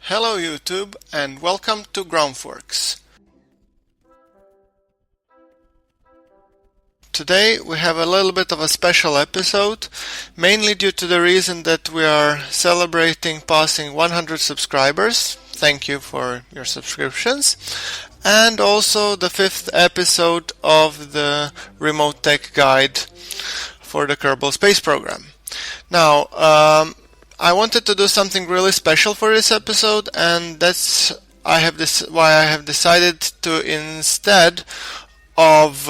Hello YouTube and welcome to Groundworks. Today we have a little bit of a special episode, mainly due to the reason that we are celebrating passing 100 subscribers. Thank you for your subscriptions. And also the 5th episode of the RemoteTech guide for the Kerbal Space Program. Now, I wanted to do something really special for this episode, and that's why I have decided to, instead of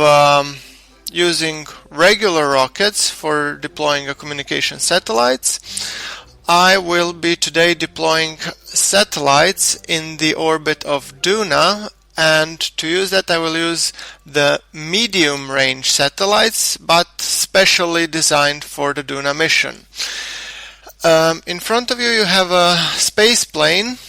using regular rockets for deploying a communication satellites, I will be today deploying satellites in the orbit of Duna, and to use that I will use the medium range satellites, but specially designed for the Duna mission. In front of you you have a space plane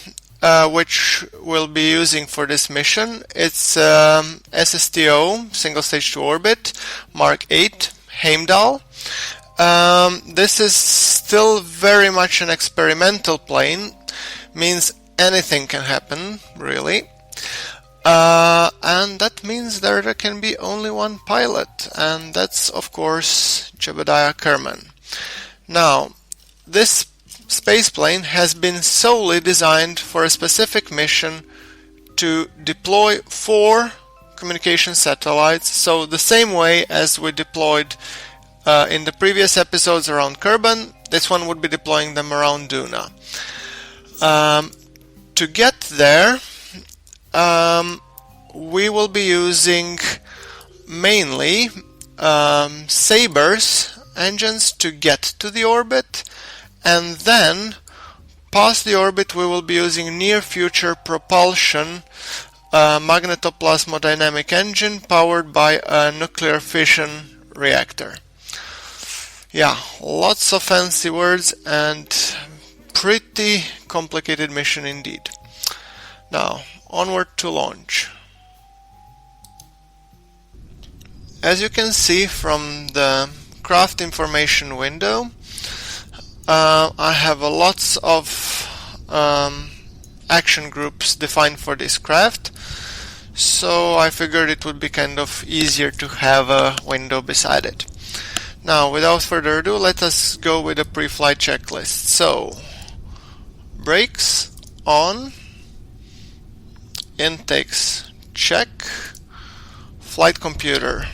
which we'll be using for this mission. It's SSTO, single stage to orbit, Mark 8, Heimdall. This is still very much an experimental plane, means anything can happen, really. And that means there can be only one pilot, and that's of course Jebediah Kerman. Now, this spaceplane has been solely designed for a specific mission to deploy 4 communication satellites, so the same way as we deployed in the previous episodes around Kerbal, this one would be deploying them around Duna. To get there, we will be using mainly Sabres engines to get to the orbit, and then past the orbit we will be using near future propulsion magnetoplasmodynamic engine powered by a nuclear fission reactor. Yeah, lots of fancy words and pretty complicated mission indeed. Now, onward to launch. As you can see from the craft information window, I have lots of action groups defined for this craft, so I figured it would be kind of easier to have a window beside it. Now, without further ado, let us go with a pre-flight checklist. So, brakes on, intakes check, flight computer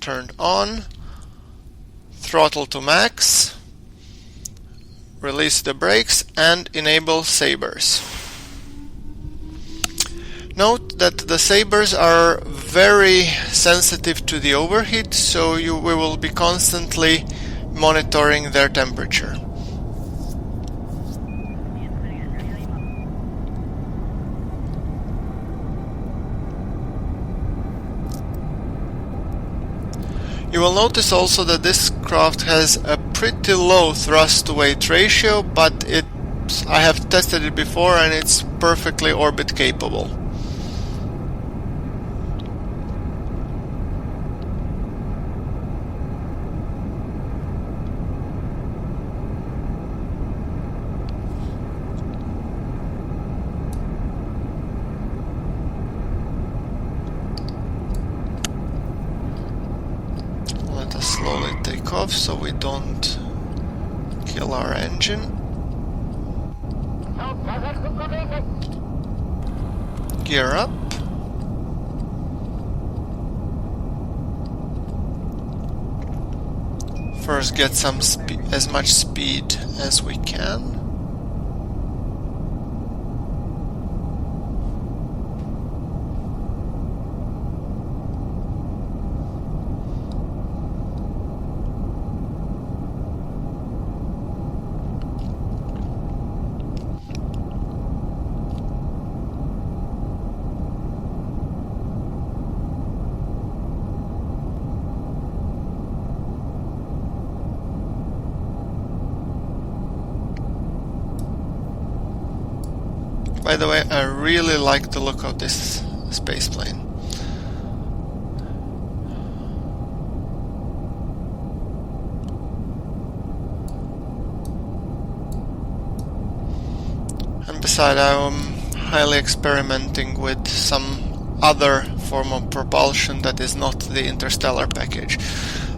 turned on, throttle to max, release the brakes and enable Sabres. Note that the Sabres are very sensitive to the overheat, so we will be constantly monitoring their temperature. You will notice also that this craft has a pretty low thrust-to-weight ratio, but I have tested it before and it's perfectly orbit capable. Let us slowly take off so we don't kill our engine. Gear up. First get as much speed as we can. By the way, I really like the look of this spaceplane. beside, I'm highly experimenting with some other form of propulsion that is not the interstellar package.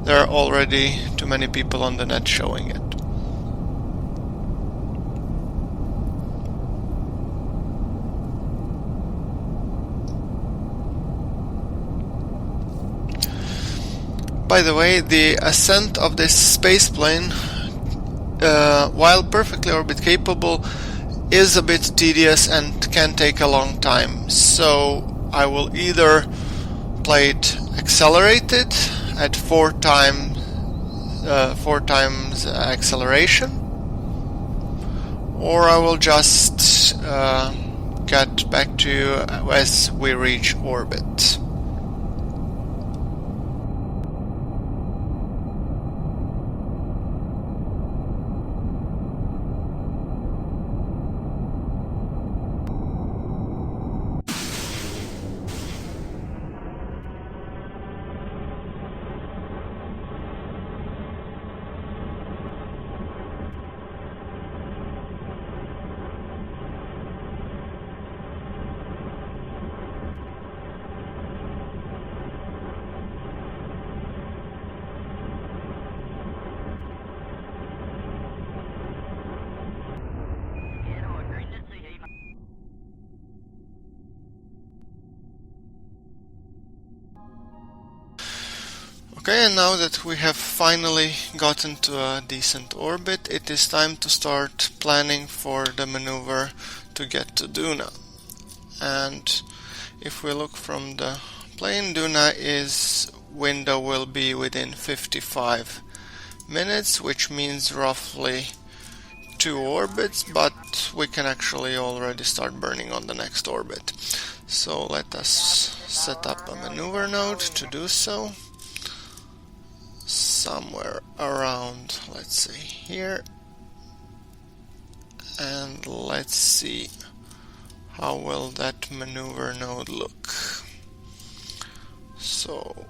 There are already too many people on the net showing it. By the way, the ascent of this spaceplane, while perfectly orbit capable, is a bit tedious and can take a long time. So I will either play it accelerated at 4 times acceleration, or I will just get back to you as we reach orbit. Okay, and now that we have finally gotten to a decent orbit, it is time to start planning for the maneuver to get to Duna. And if we look from the plane, Duna's window will be within 55 minutes, which means roughly 2 orbits, but we can actually already start burning on the next orbit. So let us set up a maneuver node to do so. Somewhere around, let's say here, and let's see how will that maneuver node look. So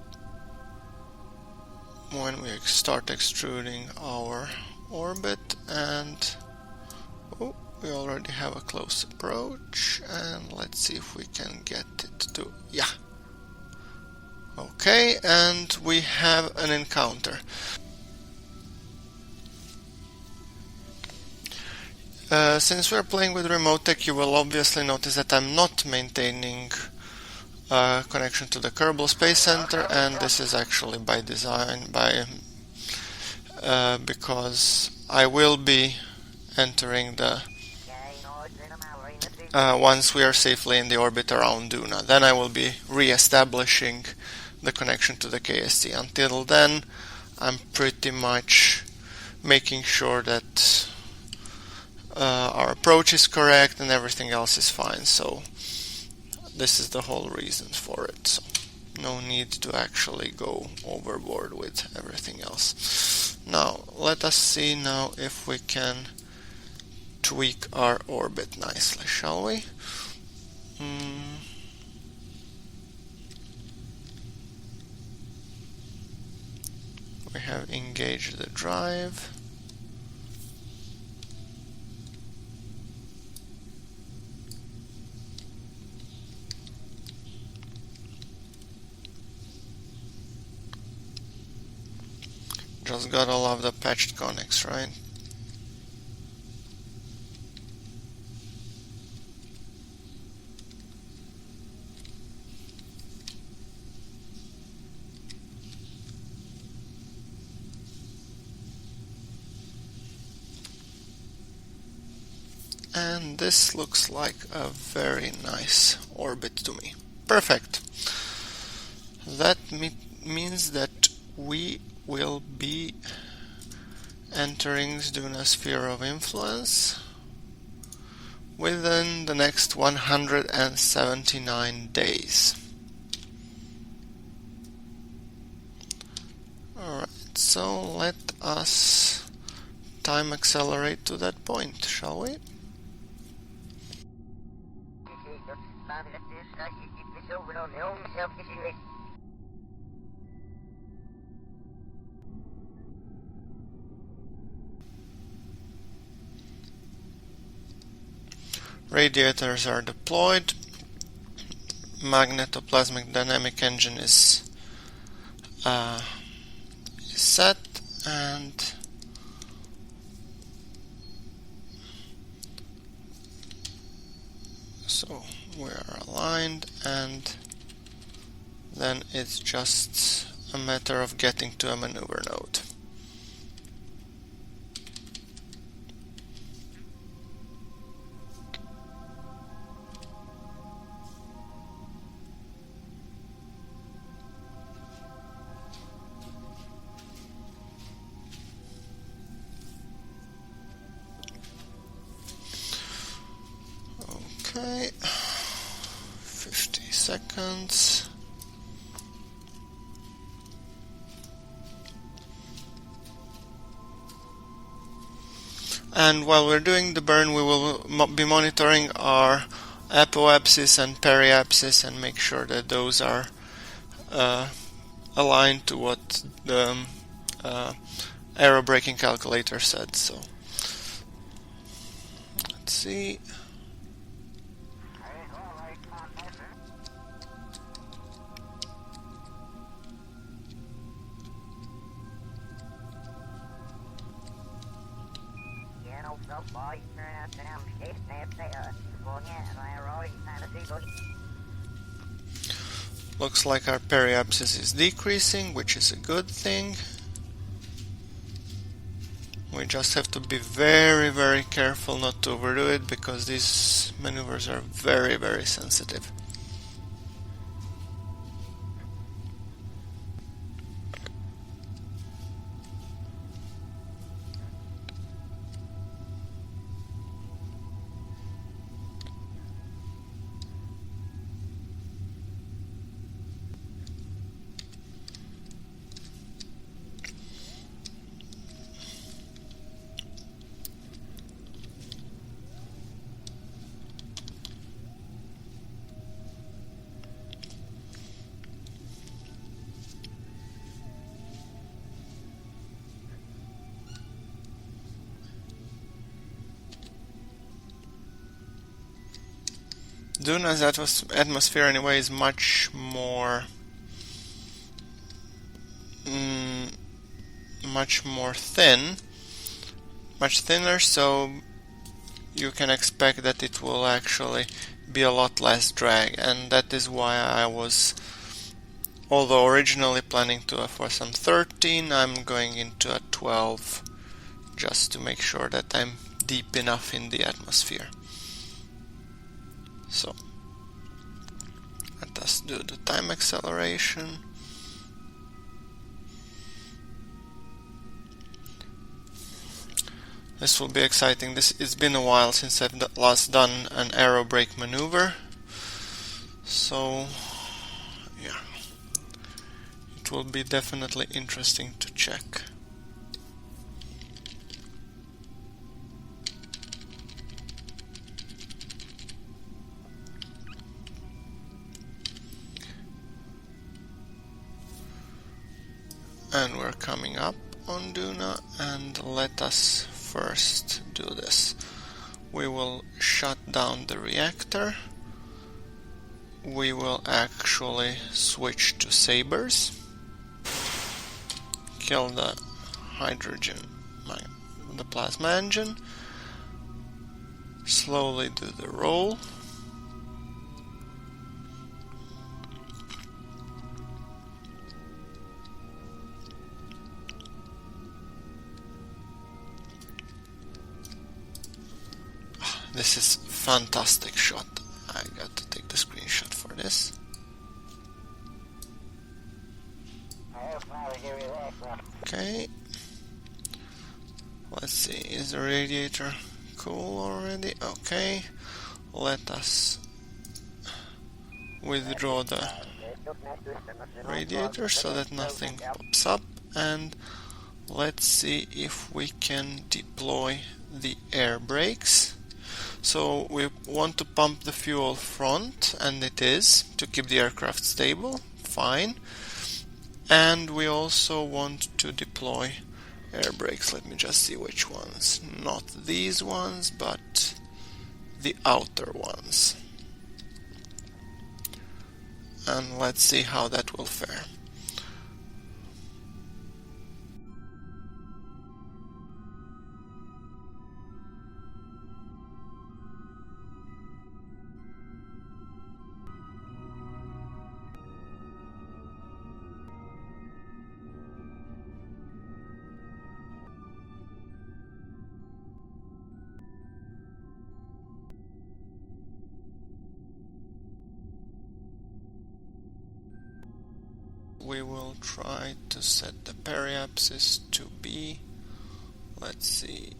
when we start extruding our orbit, and we already have a close approach, and let's see if we can get it to, yeah. Okay, and we have an encounter. Since we're playing with RemoteTech, you will obviously notice that I'm not maintaining a connection to the Kerbal Space Center, and this is actually by design, because I will be entering the once we are safely in the orbit around Duna. Then I will be re-establishing the connection to the KSP. Until then, I'm pretty much making sure that our approach is correct and everything else is fine. So this is the whole reason for it. So no need to actually go overboard with everything else. Now let us see now if we can tweak our orbit nicely, shall we? We have engaged the drive. Just gotta love the patched connects, right? And this looks like a very nice orbit to me. Perfect. That means that we will be entering Duna's sphere of influence within the next 179 days. Alright, so let us time accelerate to that point, shall we? Radiators are deployed. Magnetoplasmic dynamic engine is set, and so we are aligned, and then it's just a matter of getting to a maneuver node. Okay, 50 seconds. And while we're doing the burn, we will be monitoring our apoapsis and periapsis and make sure that those are aligned to what the aerobraking calculator said. So let's see. Looks like our periapsis is decreasing, which is a good thing. We just have to be very, very careful not to overdo it, because these maneuvers are very, very sensitive. Duna's atmosphere anyway is much more much thinner, so you can expect that it will actually be a lot less drag, and that is why I was, although originally planning for some 13, I'm going into a 12 just to make sure that I'm deep enough in the atmosphere. So let us do the time acceleration. This will be exciting. It's been a while since I've last done an aero brake maneuver, so yeah, it will be definitely interesting to check. And we're coming up on Duna, and let us first do this. We will shut down the reactor. We will actually switch to sabers, kill the the plasma engine, slowly do the roll. This is fantastic shot. I got to take the screenshot for this. Okay. Let's see, is the radiator cool already? Okay. Let us withdraw the radiator so that nothing pops up, and let's see if we can deploy the air brakes. So we want to pump the fuel front, and it is, to keep the aircraft stable, fine. And we also want to deploy air brakes. Let me just see which ones. Not these ones, but the outer ones. And let's see how that will fare. We will try to set the periapsis to be, let's see,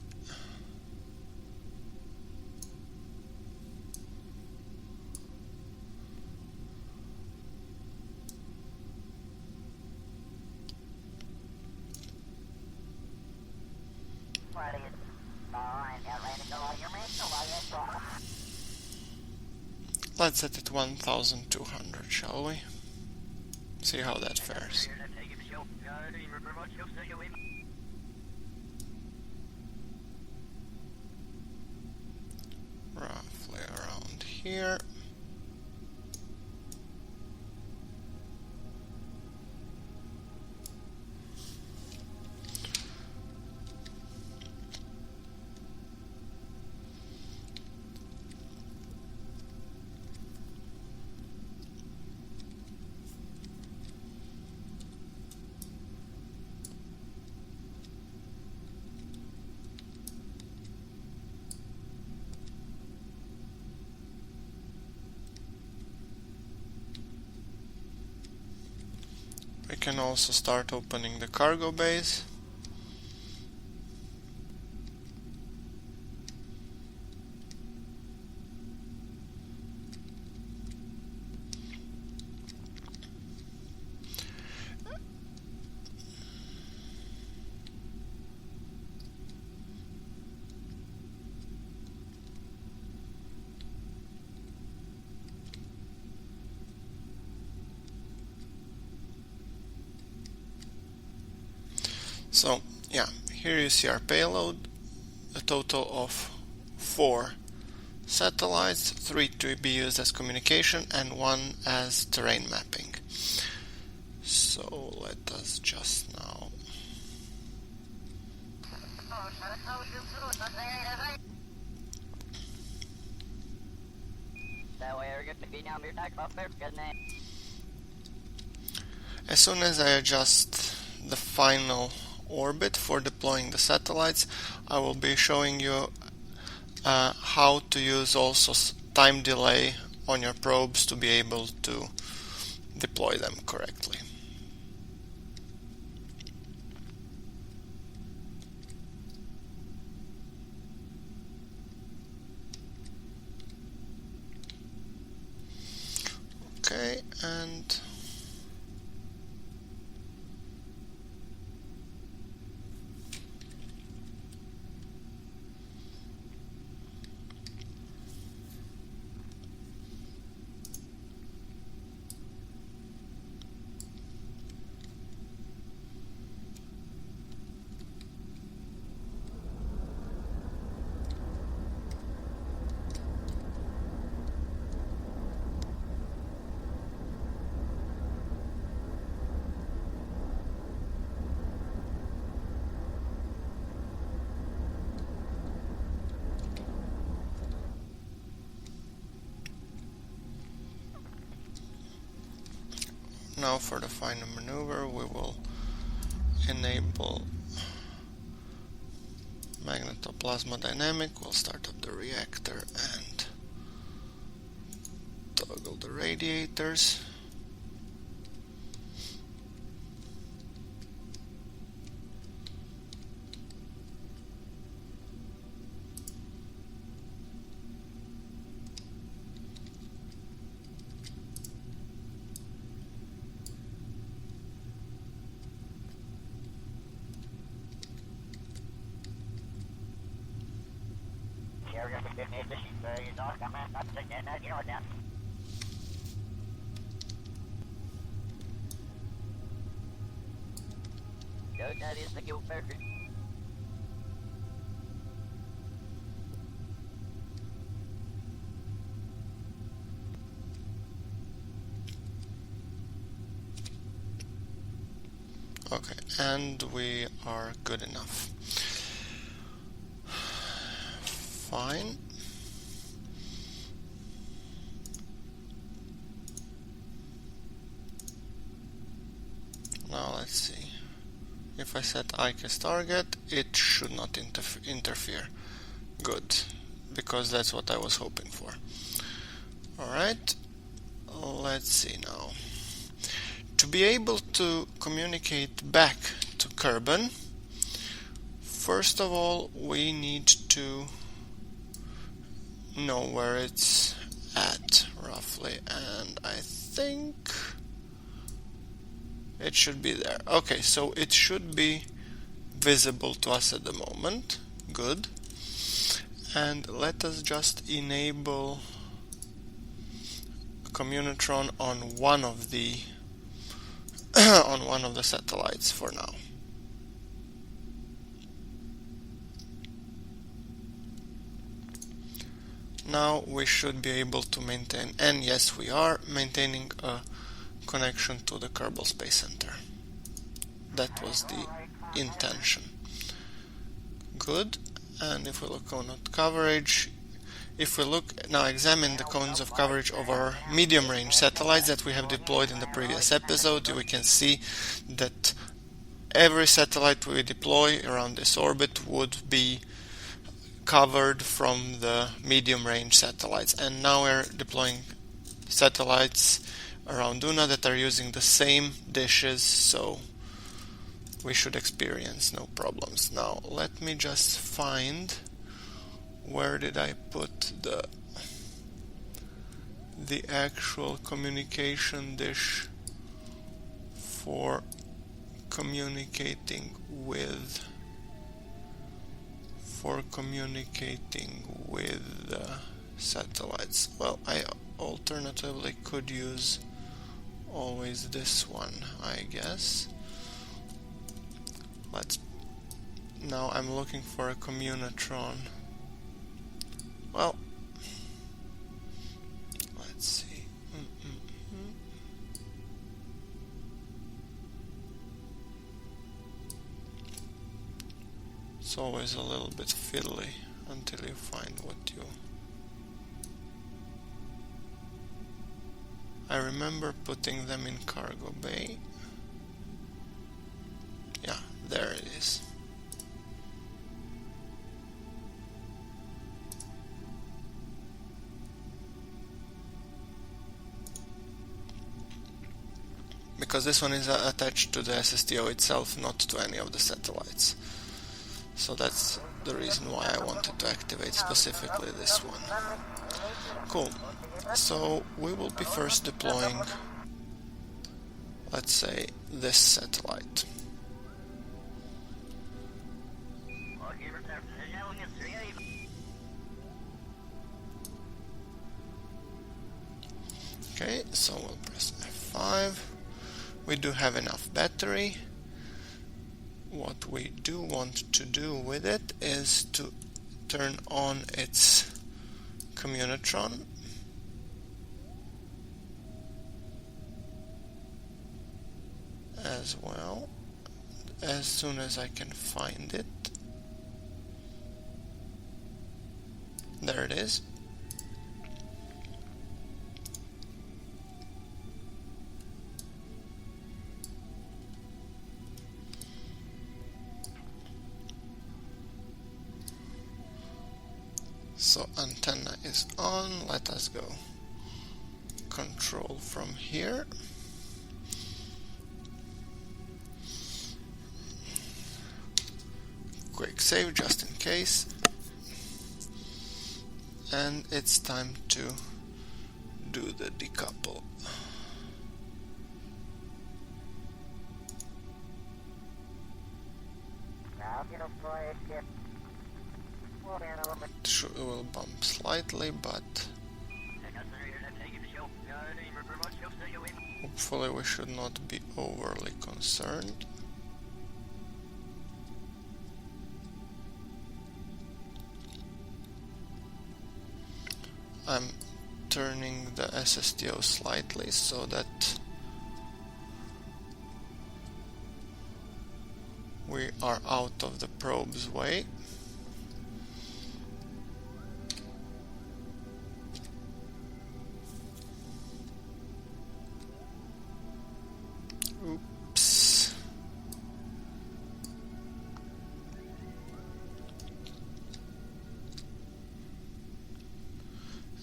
let's set it 1200, shall we? See how that fares. Roughly around here. We can also start opening the cargo bays. So yeah, here you see our payload, a total of 4 satellites, 3 to be used as communication and 1 as terrain mapping. So let us just now as soon as I adjust the final orbit for deploying the satellites, I will be showing you how to use also time delay on your probes to be able to deploy them correctly. Okay, and now for the final maneuver, we will enable magnetoplasma dynamic. We'll start up the reactor and toggle the radiators. Okay, and we are good enough. Fine. Now let's see. If I set Ike as target, it should not interfere. Good, because that's what I was hoping for. Alright, let's see now. To be able to communicate back to Kerbin, first of all we need to know where it's at roughly, and I think it should be there. Okay, so it should be visible to us at the moment. Good. And let us just enable a communitron on one of the on one of the satellites for now. Now we should be able to maintain, and yes, we are maintaining a connection to the Kerbal Space Center. That was the intention. Good. And if we look on coverage, if we look now, examine the cones of coverage of our medium range satellites that we have deployed in the previous episode, we can see that every satellite we deploy around this orbit would be covered from the medium range satellites, and now we're deploying satellites around Duna that are using the same dishes, so we should experience no problems. Now let me just find, where did I put the actual communication dish for communicating with satellites. Well, I alternatively could use always this one, I guess. Now I'm looking for a communitron. Well, let's see. It's always a little bit fiddly until you find what you... I remember putting them in cargo bay. Yeah, there it is. Because this one is attached to the SSTO itself, not to any of the satellites. So that's the reason why I wanted to activate specifically this one. Cool. So we will be first deploying, let's say, this satellite. Okay, so we'll press F5. We do have enough battery. What we do want to do with it is to turn on its communitron. As well, as soon as I can find it. There it is. So antenna is on. Let us go control from here. Quick save just in case. And it's time to do the decouple. It will bump slightly, but hopefully we should not be overly concerned. I'm turning the SSTO slightly so that we are out of the probe's way. Oops.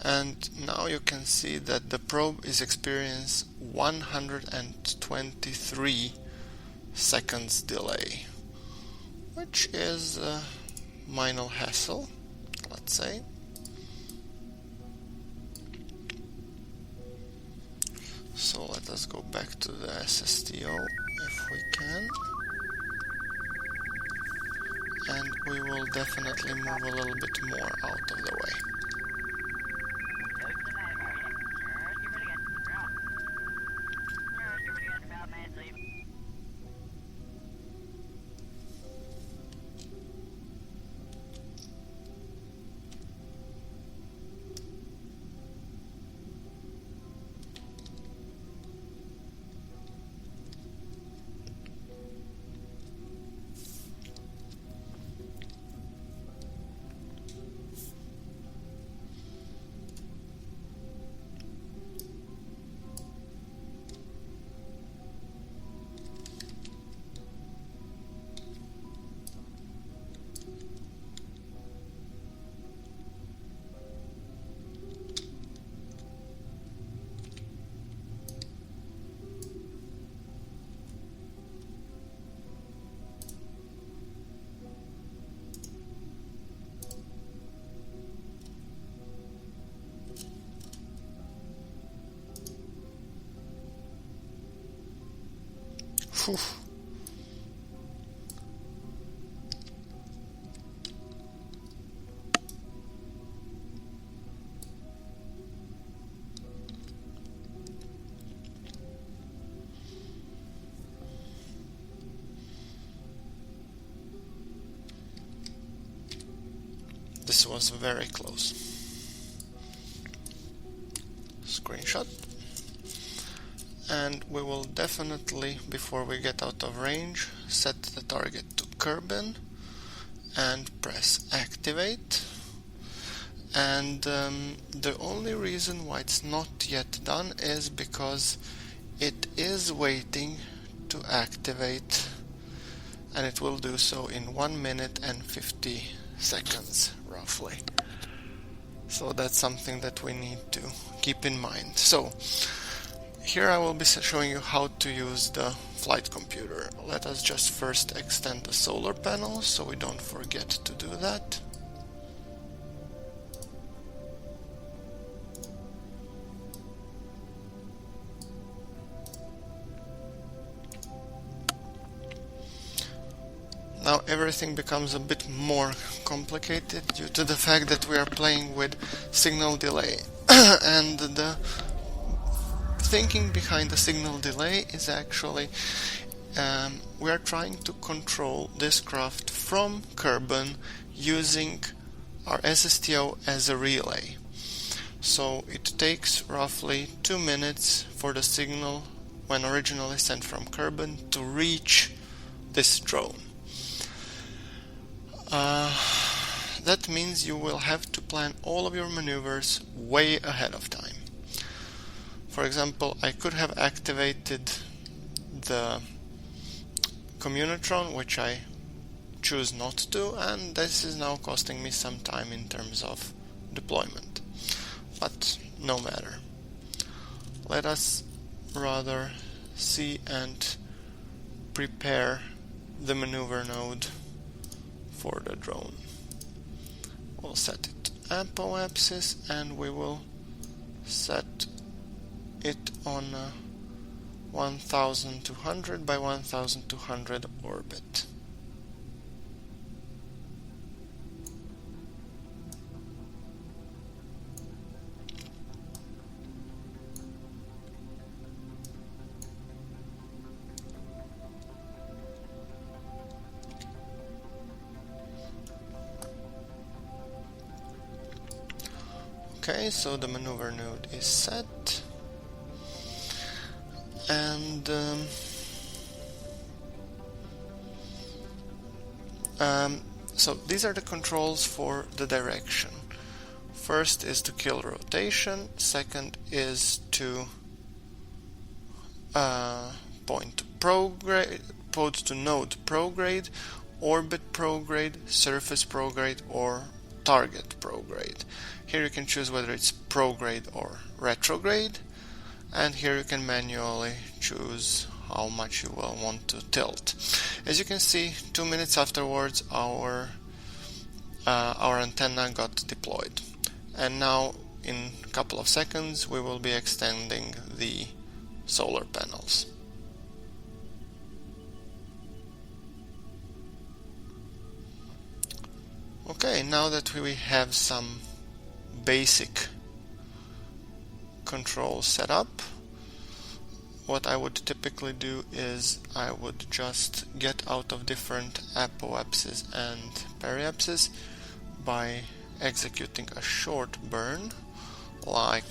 And now you can see that the probe is experiencing 123 seconds delay, which is a minor hassle, let's say. So let us go back to the SSTO if we can, and we will definitely move a little bit more out of the way. Whew. This was very close. Screenshot. And we will definitely, before we get out of range, set the target to Kerbin and press activate. And the only reason why it's not yet done is because it is waiting to activate, and it will do so in 1 minute and 50 seconds roughly. So that's something that we need to keep in mind. So here I will be showing you how to use the flight computer. Let us just first extend the solar panel so we don't forget to do that. Now everything becomes a bit more complicated due to the fact that we are playing with signal delay. And the thinking behind the signal delay is actually we are trying to control this craft from Kerbin using our SSTO as a relay. So it takes roughly 2 minutes for the signal, when originally sent from Kerbin, to reach this drone. That means you will have to plan all of your maneuvers way ahead of time. For example, I could have activated the Communitron, which I choose not to, and this is now costing me some time in terms of deployment. But no matter. Let us rather see and prepare the maneuver node for the drone. We'll set it apoapsis, and we will set it on a 1200 by 1200 orbit. Okay, so the maneuver node is set, and So these are the controls for the direction. First is to kill rotation, second is to point to prograde, point to node prograde, orbit prograde, surface prograde, or target prograde. Here you can choose whether it's prograde or retrograde, and here you can manually choose how much you will want to tilt. As you can see, 2 minutes afterwards our antenna got deployed, and now in a couple of seconds we will be extending the solar panels. Okay, now that we have some basic controls set up, what I would typically do is I would just get out of different apoapses and periapses by executing a short burn, like,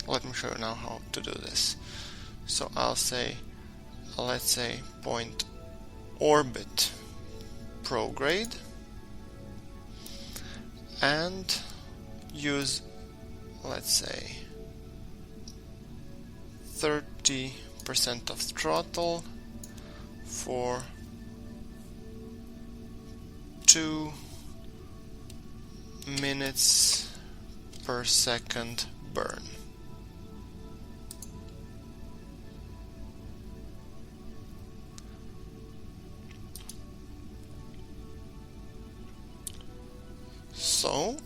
let me show you now how to do this. So I'll say, let's say point orbit prograde, and use, let's say, 30% of throttle for 2 minutes per second burn. So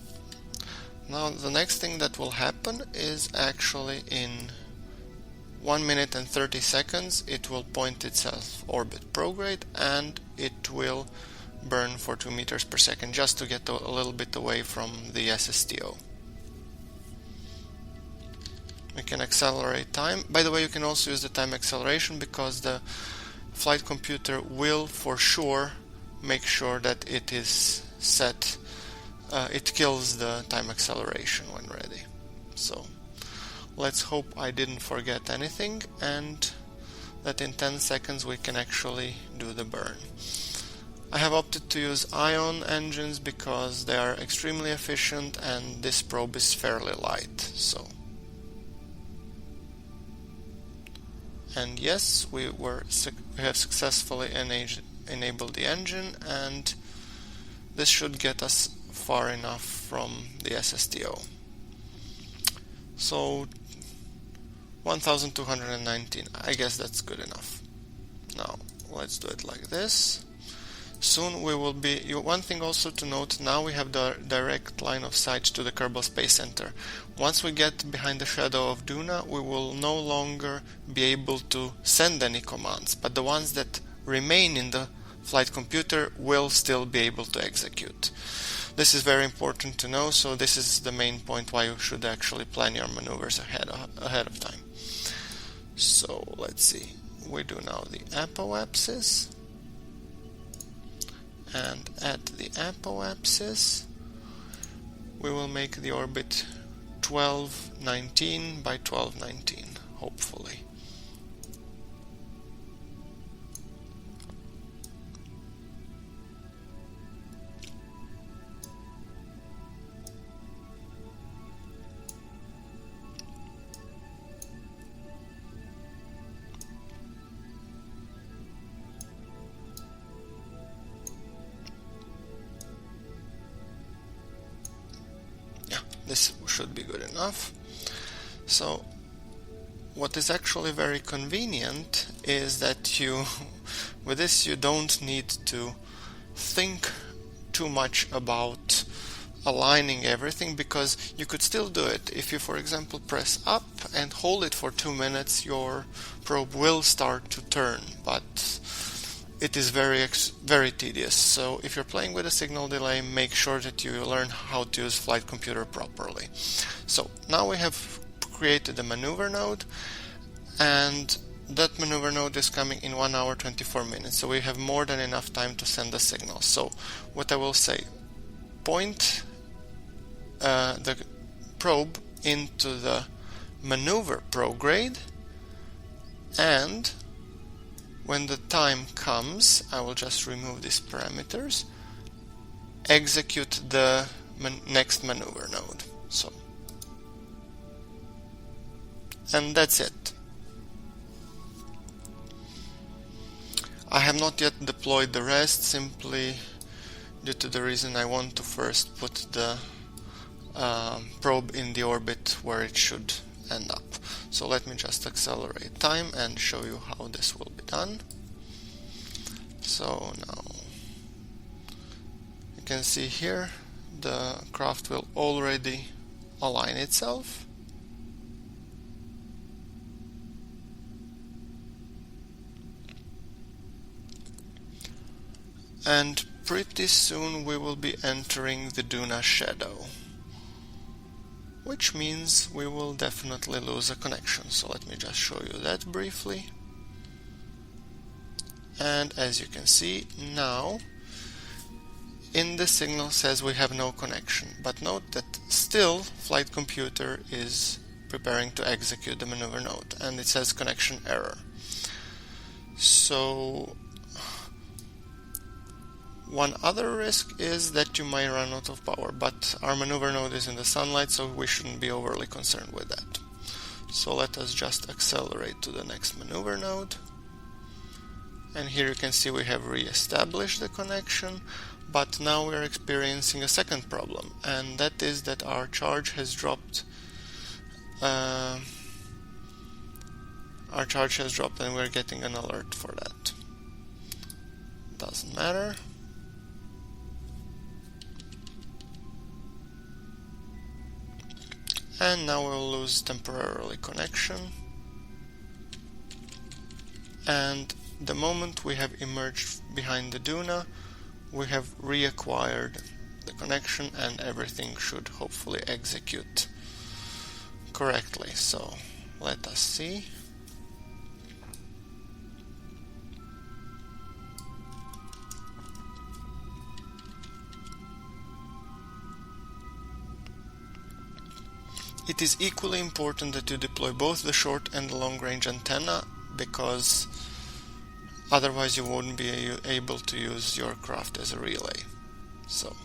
now the next thing that will happen is actually in 1 minute and 30 seconds it will point itself orbit prograde, and it will burn for 2 meters per second, just to get a little bit away from the SSTO. We can accelerate time. By the way, you can also use the time acceleration, because the flight computer will for sure make sure that it is set. It kills the time acceleration when ready. So let's hope I didn't forget anything, and that in 10 seconds we can actually do the burn. I have opted to use ion engines because they are extremely efficient and this probe is fairly light. So, and yes, we have successfully enabled the engine, and this should get us far enough from the SSTO. So 1219, I guess that's good enough. Now let's do it like this. Soon we will be, one thing also to note, now we have the direct line of sight to the Kerbal Space Center. Once we get behind the shadow of Duna, we will no longer be able to send any commands, but the ones that remain in the flight computer will still be able to execute. This is very important to know, so this is the main point why you should actually plan your maneuvers ahead of time. So let's see, we do now the apoapsis, and at the apoapsis we will make the orbit 1219 by 1219, hopefully. This should be good enough. So what is actually very convenient is that with this you don't need to think too much about aligning everything, because you could still do it. If you, for example, press up and hold it for 2 minutes, your probe will start to turn, but it is very tedious. So if you're playing with a signal delay, make sure that you learn how to use flight computer properly. So now we have created a maneuver node, and that maneuver node is coming in 1 hour 24 minutes. So we have more than enough time to send a signal. So what I will say, point the probe into the maneuver prograde, and when the time comes, I will just remove these parameters. execute the next maneuver node. And that's it. I have not yet deployed the rest, simply due to the reason I want to first put the probe in the orbit where it should end up. So let me just accelerate time and show you how this will be done. So now you can see here the craft will already align itself. And pretty soon we will be entering the Duna shadow, which means we will definitely lose a connection. So let me just show you that briefly. And as you can see now, in the signal says we have no connection, but note that still flight computer is preparing to execute the maneuver node and it says connection error. So one other risk is that you might run out of power, but our maneuver node is in the sunlight, so we shouldn't be overly concerned with that. So let us just accelerate to the next maneuver node. And here you can see we have re-established the connection, but now we are experiencing a second problem, and that is that our charge has dropped. Our charge has dropped and we're getting an alert for that. Doesn't matter. And now we'll lose temporarily connection. And the moment we have emerged behind the Duna, we have reacquired the connection and everything should hopefully execute correctly. So let us see. It is equally important that you deploy both the short and the long range antenna, because otherwise you won't be able to use your craft as a relay. So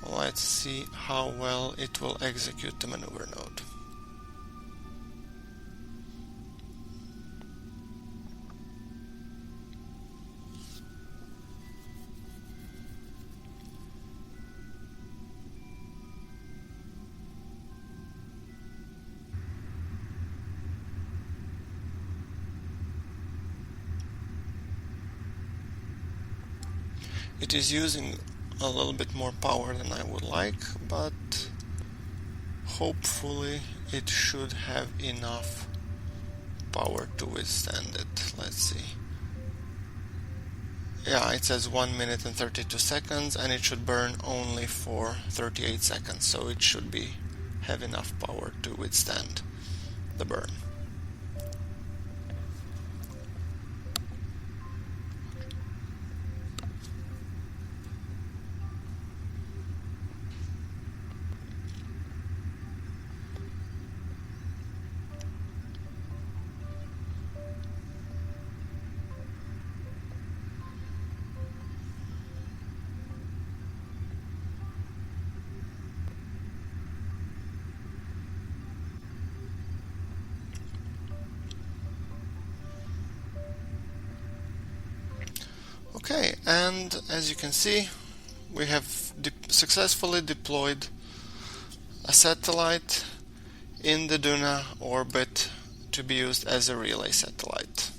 let's see how well it will execute the maneuver node. It is using a little bit more power than I would like, but hopefully it should have enough power to withstand it. Let's see. Yeah, it says 1 minute and 32 seconds and it should burn only for 38 seconds, so it should have enough power to withstand the burn. Okay, and as you can see, we have successfully deployed a satellite in the Duna orbit to be used as a relay satellite.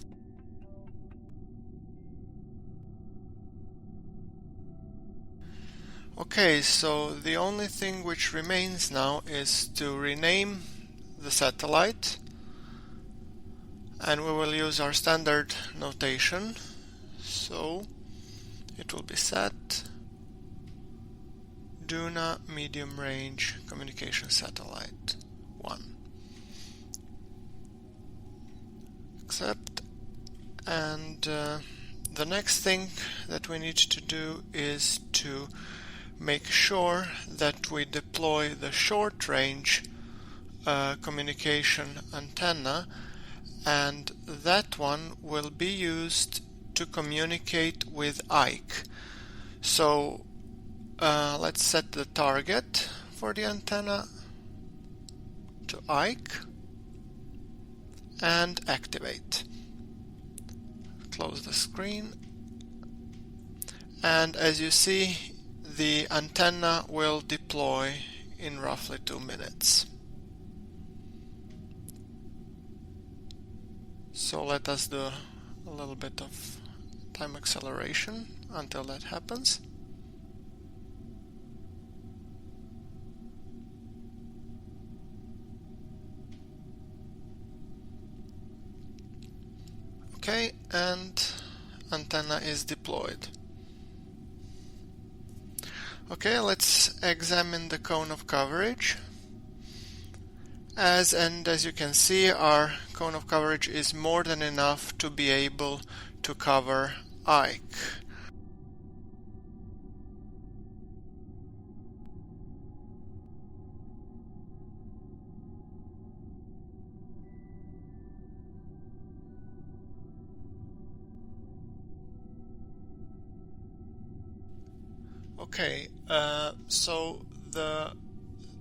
Okay, so the only thing which remains now is to rename the satellite, and we will use our standard notation. So it will be sat Duna medium range communication satellite 1. Accept. And the next thing that we need to do is to make sure that we deploy the short range communication antenna, and that one will be used to communicate with Ike. So let's set the target for the antenna to Ike and activate. Close the screen, and as you see, the antenna will deploy in roughly 2 minutes. So let us do a little bit of time acceleration until that happens. Okay, and antenna is deployed. Okay, let's examine the cone of coverage. As you can see, our cone of coverage is more than enough to be able to cover Ike. Okay, so the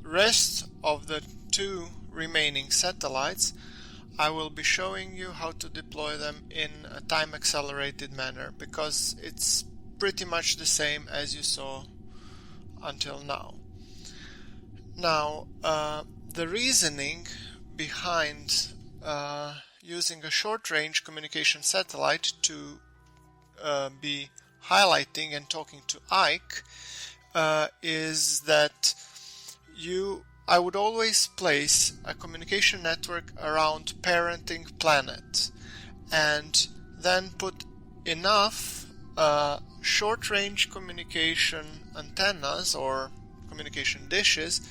rest of the 2 remaining satellites, I will be showing you how to deploy them in a time accelerated manner, because it's pretty much the same as you saw until now. Now, the reasoning behind using a short-range communication satellite to be highlighting and talking to Ike is that I would always place a communication network around parenting planet and then put enough short-range communication antennas or communication dishes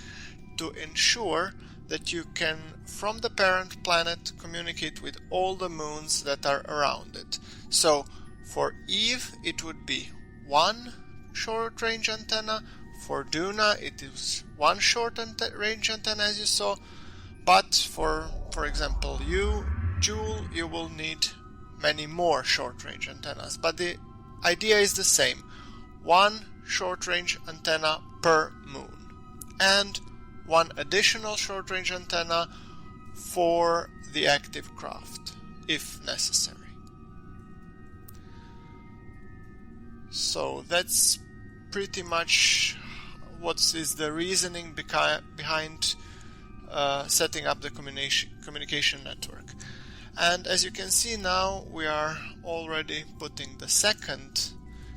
to ensure that you can, from the parent planet, communicate with all the moons that are around it. So for Eve, it would be 1 short-range antenna. For Duna, it is 1 short-range antenna, as you saw. But for example, Joule, you will need many more short-range antennas. But the idea is the same: 1 short-range antenna per moon, and 1 additional short-range antenna for the active craft, if necessary. So that's pretty much what is the reasoning behind setting up the communication network. And as you can see now, we are already putting the 2nd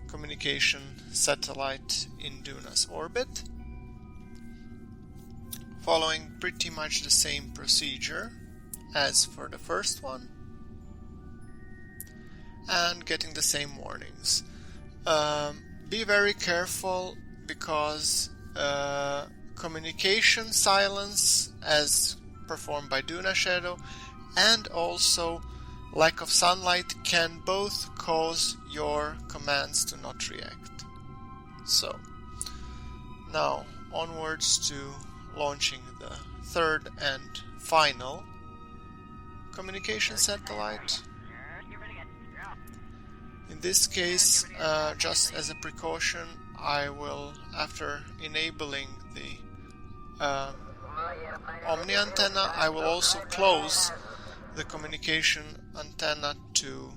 communication satellite in Duna's orbit, following pretty much the same procedure as for the first one, and getting the same warnings. Be very careful, because communication silence as performed by Duna Shadow and also lack of sunlight can both cause your commands to not react. So now onwards to launching the 3rd and final communication satellite. In this case, just as a precaution, I will, after enabling the Omni antenna, I will also close the communication antenna to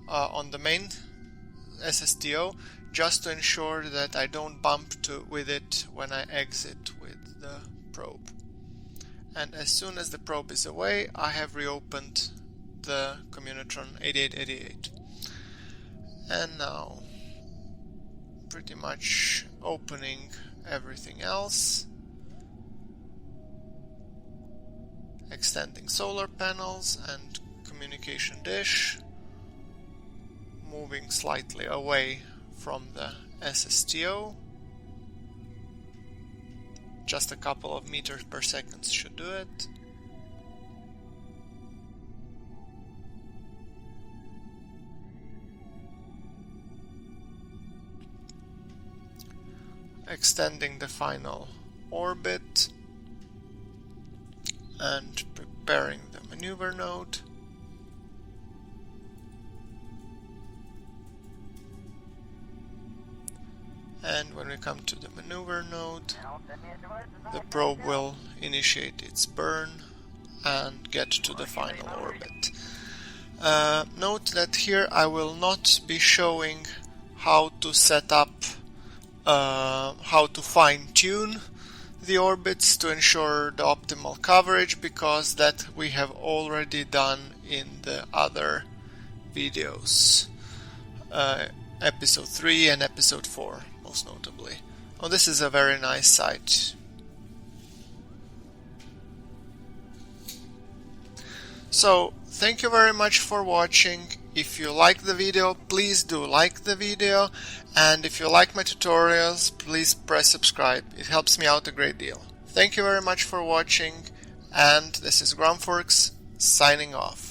on the main SSTO, just to ensure that I don't bump with it when I exit with the probe. And as soon as the probe is away, I have reopened the Communotron 8888. And now pretty much opening everything else, extending solar panels and communication dish, moving slightly away from the SSTO. Just a couple of meters per second should do it. Extending the final orbit and preparing the maneuver node. and when we come to the maneuver node, the probe will initiate its burn and get to the final orbit. Note that here I will not be showing how to set up, how to fine-tune the orbits to ensure the optimal coverage, because that we have already done in the other videos, episode 3 and episode 4 most notably. Oh, this is a very nice site. So thank you very much for watching. If you like the video, please do like the video, and if you like my tutorials, please press subscribe. It helps me out a great deal. Thank you very much for watching, and this is Grumforks signing off.